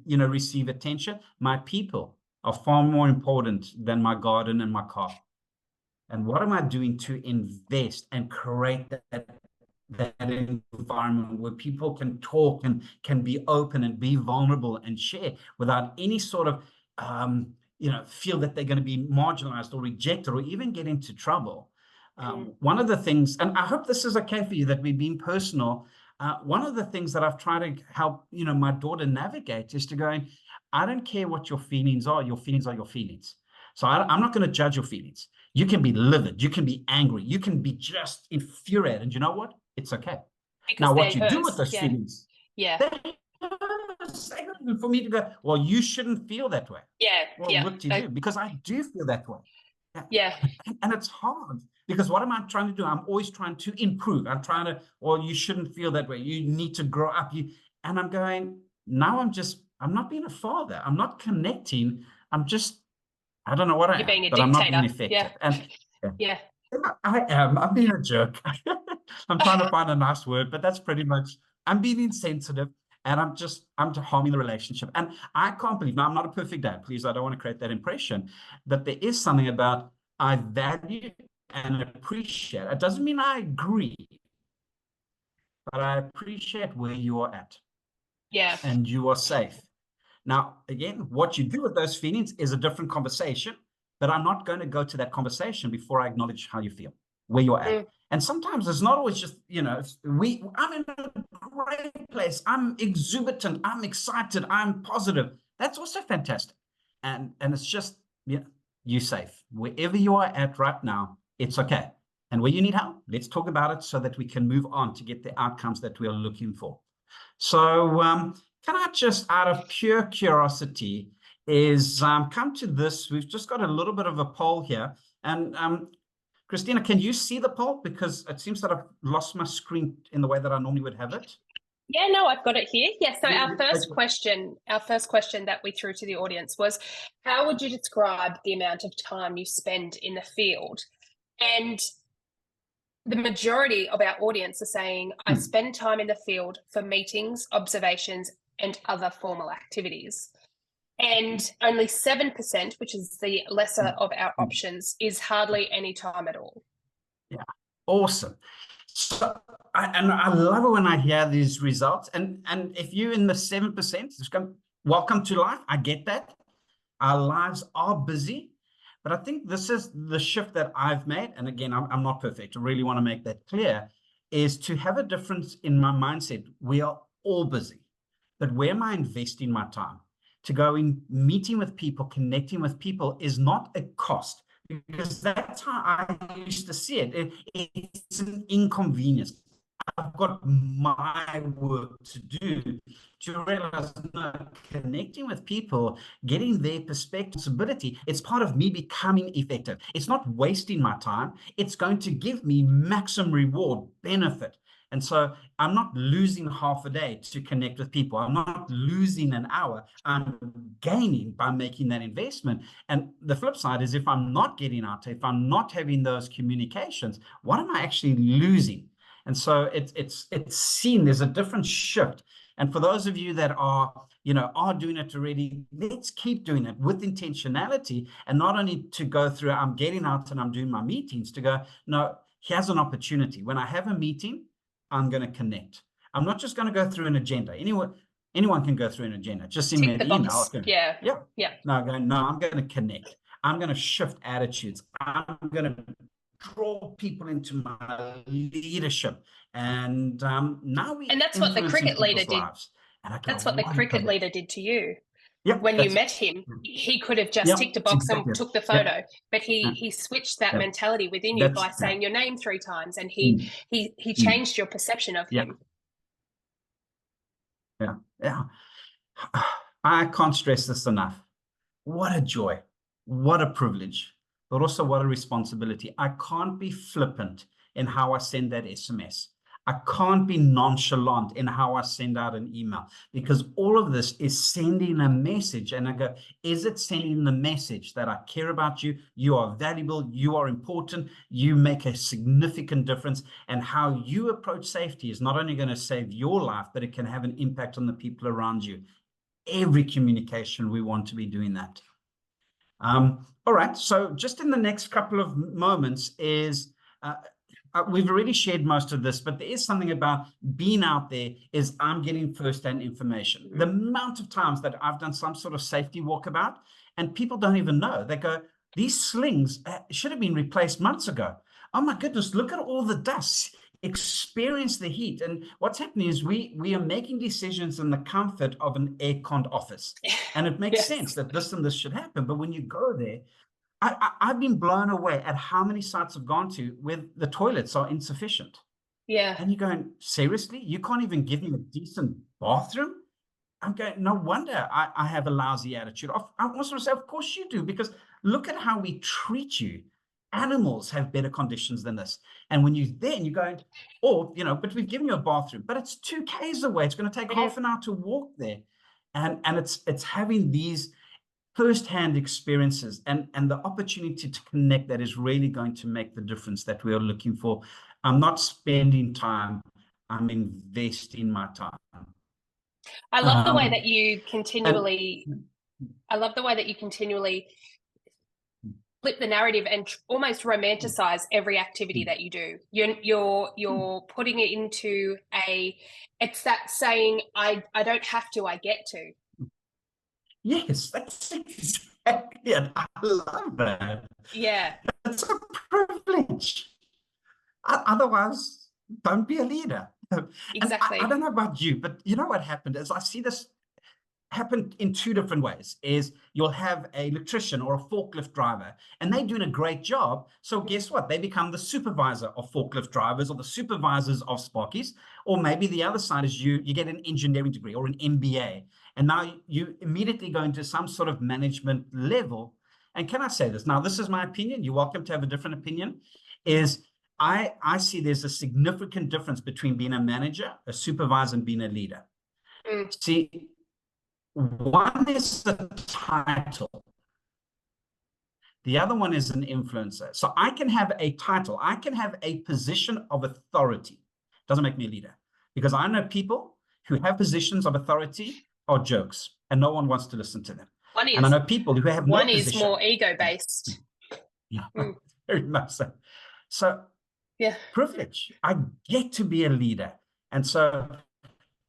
receive attention. My people are far more important than my garden and my car. And what am I doing to invest and create that environment where people can talk and can be open and be vulnerable and share without any sort of, feel that they're going to be marginalized or rejected or even get into trouble. One of the things, and I hope this is okay for you, that we've been personal. One of the things that I've tried to help, my daughter navigate is to go, I don't care what your feelings are. Your feelings are your feelings. So I'm not going to judge your feelings. You can be livid. You can be angry. You can be just infuriated. And you know what? It's okay. Because now, what you do with those feelings, for me to go, well, you shouldn't feel that way. Well, what do you do? Because I do feel that way. And it's hard, because what am I trying to do? I'm always trying to improve. I'm trying to, well, you shouldn't feel that way. You need to grow up. And I'm going, now I'm not being a father. I'm not connecting. I don't know what I am, but I'm not being effective. I am. I'm being a jerk. I'm trying to find a nice word, but that's pretty much, I'm being insensitive. and I'm harming the relationship. And I can't believe, now I'm not a perfect dad, please, I don't want to create that impression, but there is something about I value and appreciate. It doesn't mean I agree, but I appreciate where you are at. Yeah. And you are safe. Now, again, what you do with those feelings is a different conversation, but I'm not going to go to that conversation before I acknowledge how you feel, where you're at. And sometimes it's not always just, I'm in a great place. I'm exuberant. I'm excited. I'm positive. That's also fantastic. And it's just, you safe. Wherever you are at right now, it's okay. And where you need help, let's talk about it so that we can move on to get the outcomes that we are looking for. So, can I just, out of pure curiosity, come to this? We've just got a little bit of a poll here. And Christina, can you see the poll? Because it seems that I've lost my screen in the way that I normally would have it. Yeah, no, I've got it here. Yeah, so our first question that we threw to the audience was, how would you describe the amount of time you spend in the field? And the majority of our audience are saying, I spend time in the field for meetings, observations, and other formal activities. And only 7%, which is the lesser of our options, is hardly any time at all. Yeah, awesome. So, I love it when I hear these results. And if you're in the 7%, welcome to life. I get that. Our lives are busy. But I think this is the shift that I've made. And again, I'm not perfect. I really want to make that clear, is to have a difference in my mindset. We are all busy, but where am I investing my time? To go in meeting with people, connecting with people is not a cost, because that's how I used to see it. It's an inconvenience. I've got my work to do to realize, no, connecting with people, getting their perspective, it's part of me becoming effective. It's not wasting my time. It's going to give me maximum reward, benefit. And so I'm not losing half a day to connect with people. I'm not losing an hour. I'm gaining by making that investment. And the flip side is, if I'm not getting out, if I'm not having those communications, what am I actually losing? And so it's seen, there's a different shift. And for those of you that are doing it already, let's keep doing it with intentionality, and not only to go through, I'm getting out and I'm doing my meetings, to go, no, here's an opportunity. When I have a meeting, I'm going to connect. I'm not just going to go through an agenda. Anyone can go through an agenda. Just send me an email. Yeah. No, I'm going to connect. I'm going to shift attitudes. I'm going to draw people into my leadership. And now we and that's what the cricket leader did. That's what the cricket leader did to you. Yep, when you met him, he could have just ticked a box and took the photo, but he switched that mentality within you by saying your name 3 times, and he changed your perception of him. Yeah. I can't stress this enough. What a joy, what a privilege, but also what a responsibility. I can't be flippant in how I send that SMS. I can't be nonchalant in how I send out an email, because all of this is sending a message. And I go, is it sending the message that I care about you? You are valuable. You are important. You make a significant difference. And how you approach safety is not only going to save your life, but it can have an impact on the people around you. Every communication, we want to be doing that. All right. So just in the next couple of moments is, we've already shared most of this, but there is something about being out there, is I'm getting firsthand information. The amount of times that I've done some sort of safety walkabout and people don't even know. They go, these slings should have been replaced months ago. Oh my goodness, look at all the dust. Experience the heat. And what's happening is we are making decisions in the comfort of an air-conned office. And it makes sense that this and this should happen. But when you go there, I've been blown away at how many sites I've gone to where the toilets are insufficient. Yeah. And you're going, seriously? You can't even give me a decent bathroom? I'm going, no wonder I have a lousy attitude. I also say, of course you do, because look at how we treat you. Animals have better conditions than this. And when you're there and you're going, but we've given you a bathroom, but it's 2 k's away. It's going to take half an hour to walk there. And it's having these first-hand experiences and the opportunity to connect that is really going to make the difference that we are looking for. I'm not spending time, I'm investing my time. I love the way that you And continually, I love the way that you continually flip the narrative and almost romanticize every activity that you do. You're putting it into it's that saying, I don't have to, I get to. yes, that's exactly it. I love that. Yeah, It's a privilege. Otherwise, don't be a leader. And I exactly. don't know about you, but you know what happened is I see this happen in two different ways. Is you'll have an electrician or a forklift driver, and they're doing a great job. So guess what? They become the supervisor of forklift drivers or the supervisors of Sparkies. Or maybe the other side is you get an engineering degree or an MBA, and now you immediately go into some sort of management level. And can I say this? Now, this is my opinion. You're welcome to have a different opinion. Is I see there's a significant difference between being a manager, a supervisor, and being a leader. Mm, See, one is the title. The other one is an influencer. So I can have a title. I can have a position of authority. Doesn't make me a leader, because I know people who have positions of authority are jokes and no one wants to listen to them. one And I is know people who have no one is position. more ego based. Yeah, Mm, very much so. So yeah. privilege. I get to be a leader. And so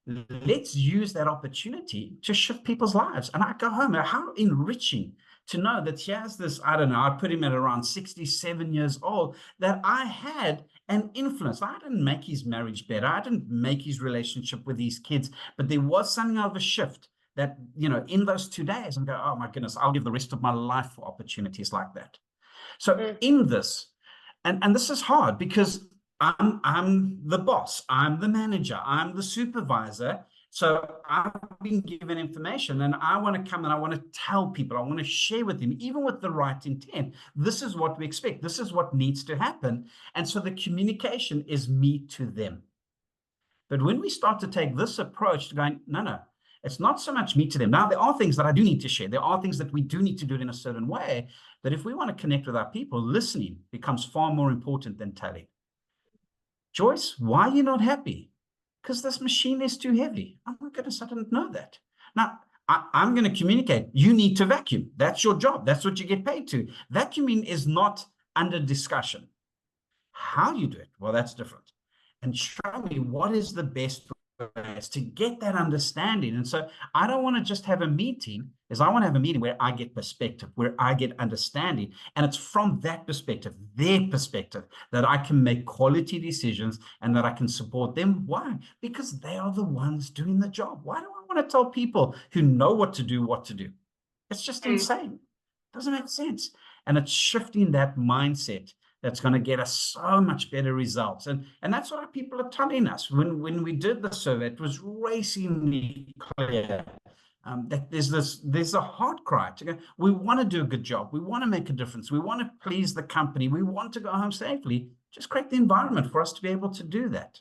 let's use that opportunity to shift people's lives. And I go home, how enriching to know that here's this, I don't know, I put him at around 67 years old, that I had an influence. I didn't make his marriage better. I didn't make his relationship with his kids, but there was something of a shift that, in those 2 days, and go, oh my goodness, I'll give the rest of my life for opportunities like that. So Mm, in this, and this is hard because I'm the boss, I'm the manager, I'm the supervisor. So I've been given information and I want to come and I want to tell people, I want to share with them, even with the right intent. This is what we expect. This is what needs to happen. And so the communication is me to them. But when we start to take this approach to going, no, it's not so much me to them. Now, there are things that I do need to share. There are things that we do need to do it in a certain way. But if we want to connect with our people, listening becomes far more important than telling. Joyce, why are you not happy? Because this machine is too heavy. Oh my goodness, I didn't know that. Now, I'm going to communicate. You need to vacuum. That's your job. That's what you get paid to. Vacuuming is not under discussion. How you do it, well, that's different. And show me what is the best ways to get that understanding. And so I don't want to just have a meeting, I want to have a meeting where I get perspective, where I get understanding. And it's from that perspective, their perspective, that I can make quality decisions and that I can support them. Why? Because they are the ones doing the job. Why do I want to tell people who know what to do, what to do? It's just mm, insane. It doesn't make sense. And it's shifting that mindset that's going to get us so much better results. And that's what our people are telling us. When we did the survey, it was racingly clear that there's a heart cry to go, we want to do a good job. We want to make a difference. We want to please the company. We want to go home safely. Just create the environment for us to be able to do that.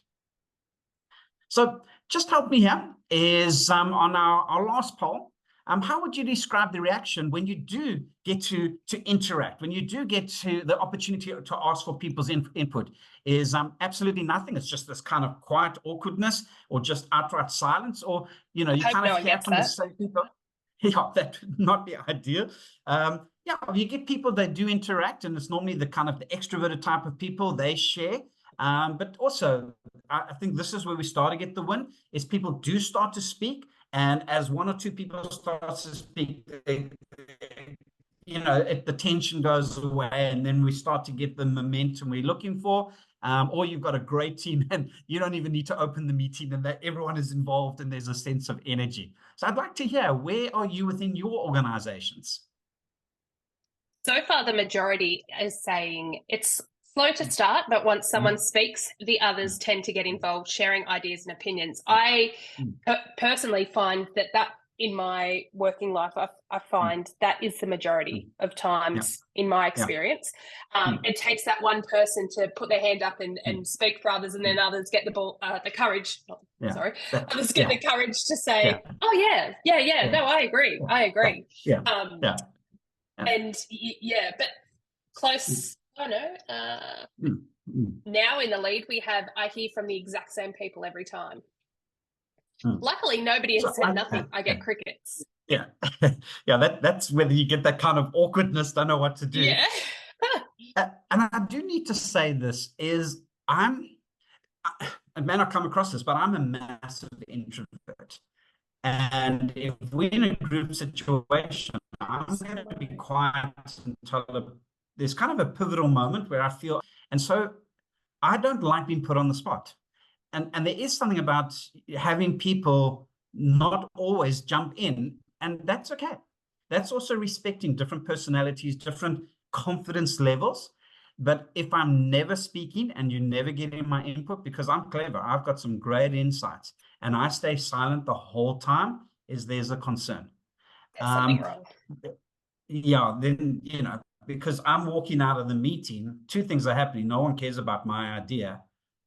So just help me here is on our last poll. How would you describe the reaction when you do get to interact, when you do get to the opportunity to ask for people's input? Is absolutely nothing. It's just this kind of quiet awkwardness, or just outright silence, or you I hope kind no of one hear gets from the that. same people. Yeah, that would not be ideal. Yeah, you get people that do interact, and it's normally the kind of the extroverted type of people. They share. But also, I think this is where we start to get the win, is people do start to speak. And as one or two people start to speak, the tension goes away, and then we start to get the momentum we're looking for. Or you've got a great team and you don't even need to open the meeting, and that everyone is involved and there's a sense of energy. So I'd like to hear, where are you within your organizations? So far, the majority is saying it's slow to start, but once someone speaks, the others tend to get involved, sharing ideas and opinions. I personally find that in my working life, I find that is the majority of times in my experience. It takes that one person to put their hand up and speak for others, and then others get the courage. Others get the courage to say, "Oh yeah, no, I agree. And but close, I don't know. Now in the lead, I hear from the exact same people every time. Luckily, nobody has So said nothing. I get crickets. yeah, yeah. That's whether you get that kind of awkwardness, don't know what to do. Yeah. And I do need to say this is it may not come across this, but I'm a massive introvert. And if we're in a group situation, I'm going to be quiet until there's kind of a pivotal moment where I feel, and so I don't like being put on the spot. And there is something about having people not always jump in, and that's okay. That's also respecting different personalities, different confidence levels. But if I'm never speaking and you never get in my input because I'm clever, I've got some great insights, and I stay silent the whole time, there's a concern. There's something wrong. Yeah, then, because I'm walking out of the meeting, two things are happening. No one cares about my idea.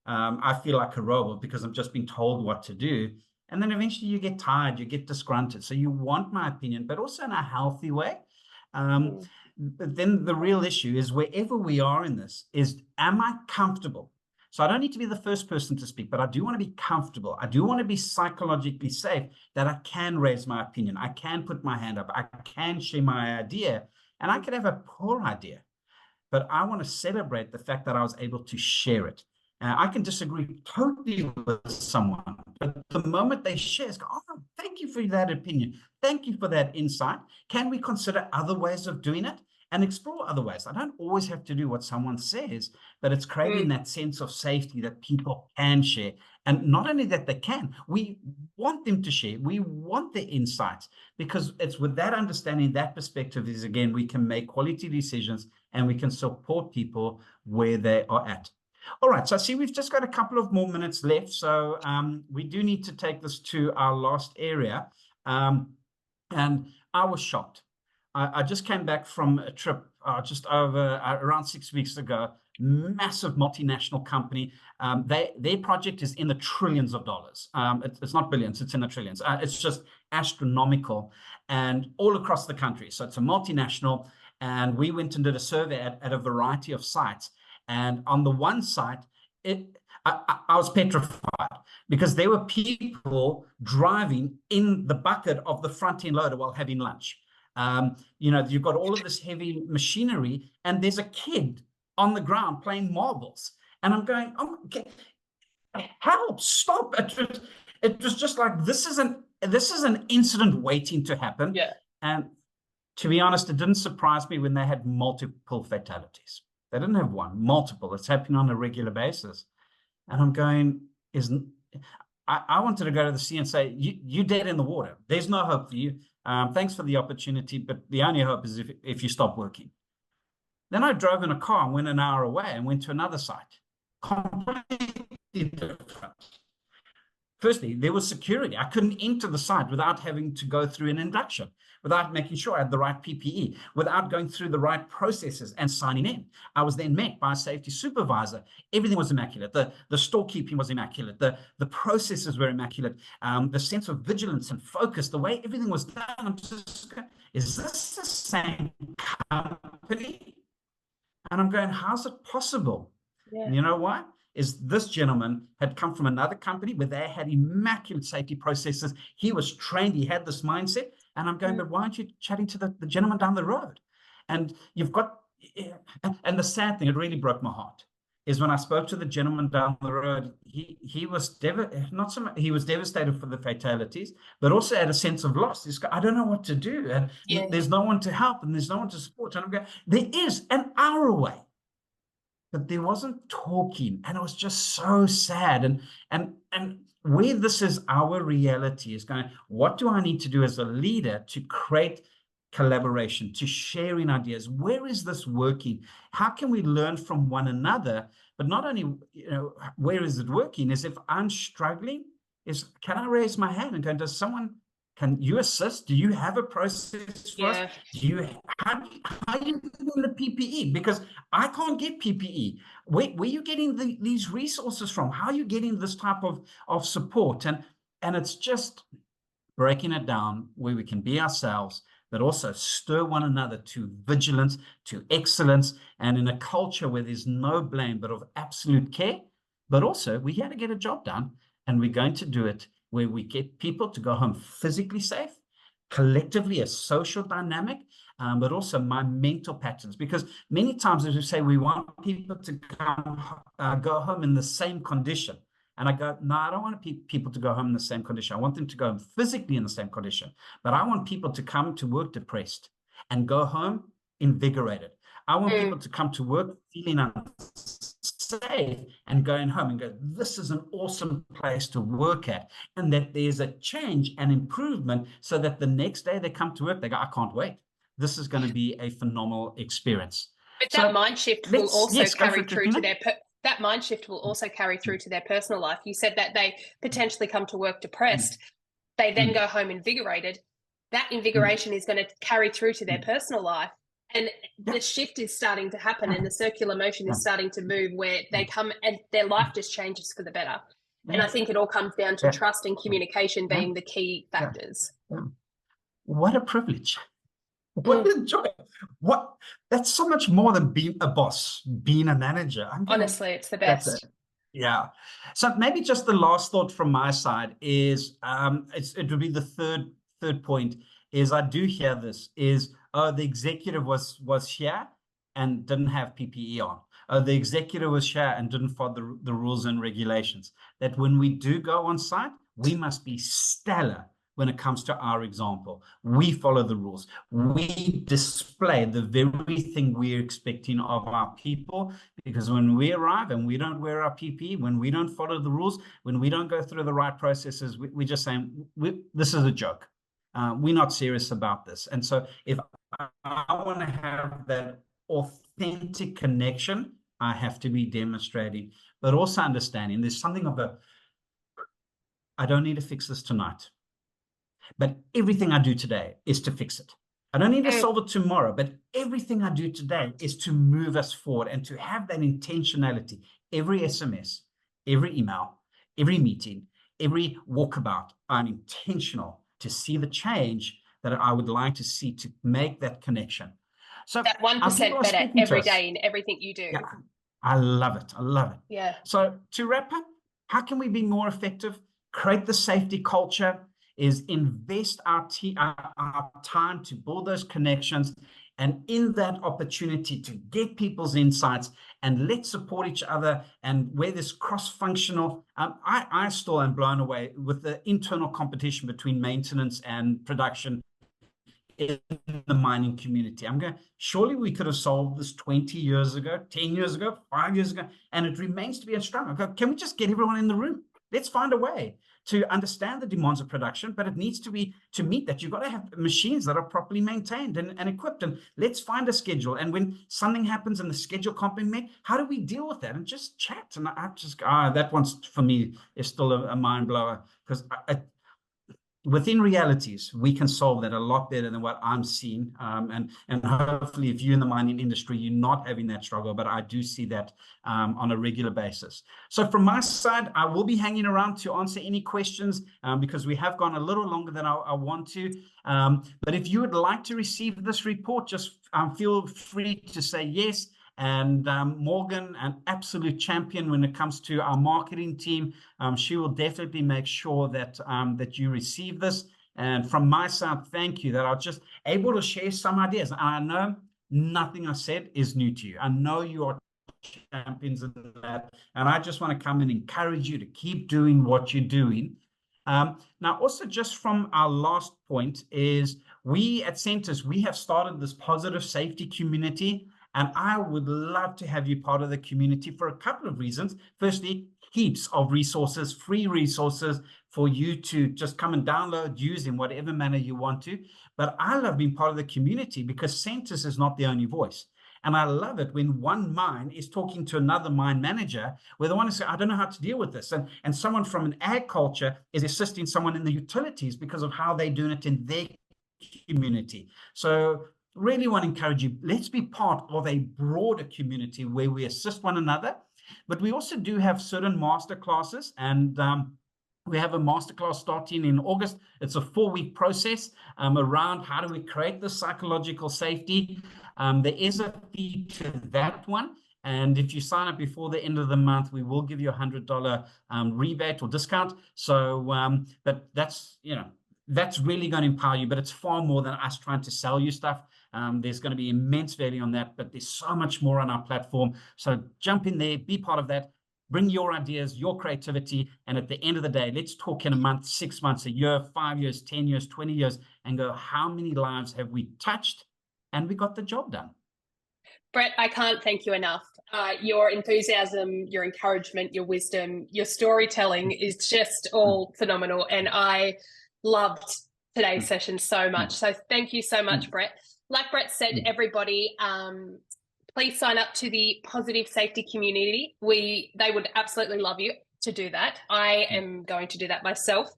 I feel like a robot because I'm just being told what to do. And then eventually you get tired, you get disgruntled. So you want my opinion, but also in a healthy way. But then the real issue is wherever we are in this is, am I comfortable? So I don't need to be the first person to speak, but I do want to be comfortable. I do want to be psychologically safe that I can raise my opinion. I can put my hand up. I can share my idea, and I could have a poor idea, but I want to celebrate the fact that I was able to share it. I can disagree totally with someone, but the moment they share, it's go, oh, thank you for that opinion. Thank you for that insight. Can we consider other ways of doing it and explore other ways? I don't always have to do what someone says, but it's creating that sense of safety that people can share. And not only that they can, we want them to share. We want the insights, because it's with that understanding, that perspective is, again, we can make quality decisions and we can support people where they are at. All right, so I see we've just got a couple of more minutes left, so we do need to take this to our last area. And I was shocked. I just came back from a trip just over around 6 weeks ago. Massive multinational company. Their project is in the trillions of dollars. It's not billions, it's in the trillions. It's just astronomical, and all across the country. So it's a multinational, and we went and did a survey at a variety of sites. And on the one site, I was petrified because there were people driving in the bucket of the front-end loader while having lunch. You've got all of this heavy machinery, and there's a kid on the ground playing marbles. And I'm going, oh, okay, help, stop. It was just like, this is an incident waiting to happen. Yeah. And to be honest, it didn't surprise me when they had multiple fatalities. They didn't have one, multiple. It's happening on a regular basis. And I'm going, I wanted to go to the sea and say, you're dead in the water. There's no hope for you. Thanks for the opportunity, but the only hope is if you stop working. Then I drove in a car and went an hour away and went to another site. Completely different. Firstly, there was security. I couldn't enter the site without having to go through an induction, without making sure I had the right PPE, without going through the right processes and signing in. I was then met by a safety supervisor. Everything was immaculate. The storekeeping was immaculate. The processes were immaculate. The sense of vigilance and focus, the way everything was done. I'm just going, is this the same company? And I'm going, how's it possible? Yeah. And you know why? Is this gentleman had come from another company where they had immaculate safety processes. He was trained. He had this mindset. And I'm going, but why aren't you chatting to the gentleman down the road? And you've got, and the sad thing, it really broke my heart, is when I spoke to the gentleman down the road, he was he was devastated for the fatalities, but also had a sense of loss. He's got, I don't know what to do, and there's no one to help, and there's no one to support. And I'm going, there is an hour away. But there wasn't talking, and it was just so sad. And where this is our reality is going, what do I need to do as a leader to create collaboration, to sharing ideas? Where is this working? How can we learn from one another? But not only, where is it working? Is if I'm struggling, can I raise my hand and go, can you assist? Do you have a process for us? How are you doing the PPE? Because I can't get PPE. Where are you getting these resources from? How are you getting this type of support? And it's just breaking it down where we can be ourselves, but also stir one another to vigilance, to excellence, and in a culture where there's no blame, but of absolute care. But also, we're here to get a job done, and we're going to do it where we get people to go home physically safe, collectively a social dynamic, but also my mental patterns. Because many times, as we say, we want people to go home in the same condition. And I go, no, I don't want people to go home in the same condition. I want them to go home physically in the same condition. But I want people to come to work depressed and go home invigorated. I want people to come to work feeling unsafe and going home and go, this is an awesome place to work at. And that there's a change and improvement so that the next day they come to work, they go, I can't wait. This is going to be a phenomenal experience. But that mind shift will also carry through to their that mind shift will also carry through to their personal life. You said that they potentially come to work depressed. They then go home invigorated. That invigoration is going to carry through to their personal life. And the shift is starting to happen and the circular motion is starting to move where they come and their life just changes for the better. And I think it all comes down to trust and communication being the key factors. What a privilege. What a joy. That's so much more than being a boss, being a manager. Honestly, it's the best. Yeah. So maybe just the last thought from my side is it would be the third point is I do hear this is the executive was here and didn't have PPE on. The executive was here and didn't follow the rules and regulations. That when we do go on site, we must be stellar when it comes to our example. We follow the rules. We display the very thing we're expecting of our people, because when we arrive and we don't wear our PPE, when we don't follow the rules, when we don't go through the right processes, we're just saying, this is a joke. We're not serious about this. And so if I want to have that authentic connection, I have to be demonstrating, but also understanding there's something of I don't need to fix this tonight. But everything I do today is to fix it. I don't need to solve it tomorrow, but everything I do today is to move us forward and to have that intentionality. Every SMS, every email, every meeting, every walkabout, I'm intentional to see the change that I would like to see to make that connection. So that 1% better every day in everything you do. Yeah, I love it. I love it. Yeah. So to wrap up, how can we be more effective? Create the safety culture, is invest our time to build those connections, and in that opportunity to get people's insights, and let's support each other. And where this cross-functional, I still am blown away with the internal competition between maintenance and production in the mining community. I'm going, surely we could have solved this 20 years ago, 10 years ago, 5 years ago, and it remains to be a struggle. Can we just get everyone in the room? Let's find a way to understand the demands of production, but it needs to be to meet that. You've got to have machines that are properly maintained and equipped, and let's find a schedule. And when something happens and the schedule can't be met, how do we deal with that? And just chat. And I just, that one's for me is still a mind blower, because within realities, we can solve that a lot better than what I'm seeing. And hopefully, if you're in the mining industry, you're not having that struggle, but I do see that on a regular basis. So from my side, I will be hanging around to answer any questions because we have gone a little longer than I want to. But if you would like to receive this report, just feel free to say yes. And Morgan, an absolute champion when it comes to our marketing team, she will definitely make sure that that you receive this. And from my side, thank you that I'm just able to share some ideas. And I know nothing I said is new to you. I know you are champions in that, and I just want to come and encourage you to keep doing what you're doing. Now, also just from our last point is we at Sentis, we have started this positive safety community. And I would love to have you part of the community for a couple of reasons. Firstly, heaps of resources, free resources for you to just come and download, use in whatever manner you want to. But I love being part of the community because Sentis is not the only voice. And I love it when one mine is talking to another mine manager where they want to say, I don't know how to deal with this. And someone from an ag culture is assisting someone in the utilities because of how they're doing it in their community. So really want to encourage you, let's be part of a broader community where we assist one another. But we also do have certain master classes, and we have a masterclass starting in August. It's a 4-week process around how do we create the psychological safety. There is a fee to that one. And if you sign up before the end of the month, we will give you $100 rebate or discount. So, but that's, that's really going to empower you, but it's far more than us trying to sell you stuff. There's going to be immense value on that, but there's so much more on our platform. So jump in there, be part of that, bring your ideas, your creativity. And at the end of the day, let's talk in a month, 6 months, a year, 5 years, 10 years, 20 years, and go, how many lives have we touched? And we got the job done. Brett, I can't thank you enough. Your enthusiasm, your encouragement, your wisdom, your storytelling is just all phenomenal. And I loved today's session so much. So thank you so much, Brett. Like Brett said, everybody, please sign up to the Positive Safety community. They would absolutely love you to do that. I am going to do that myself.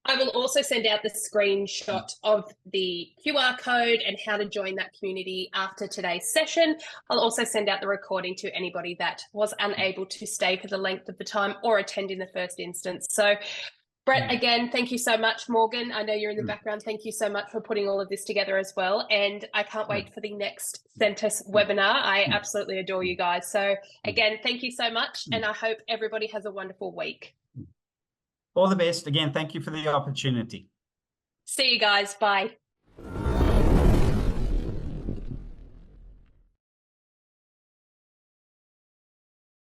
I will also send out the screenshot of the QR code and how to join that community after today's session. I'll also send out the recording to anybody that was unable to stay for the length of the time or attend in the first instance. So, Brett, again, thank you so much. Morgan, I know you're in the background. Thank you so much for putting all of this together as well. And I can't wait for the next Sentis webinar. I absolutely adore you guys. So again, thank you so much. And I hope everybody has a wonderful week. All the best. Again, thank you for the opportunity. See you guys. Bye.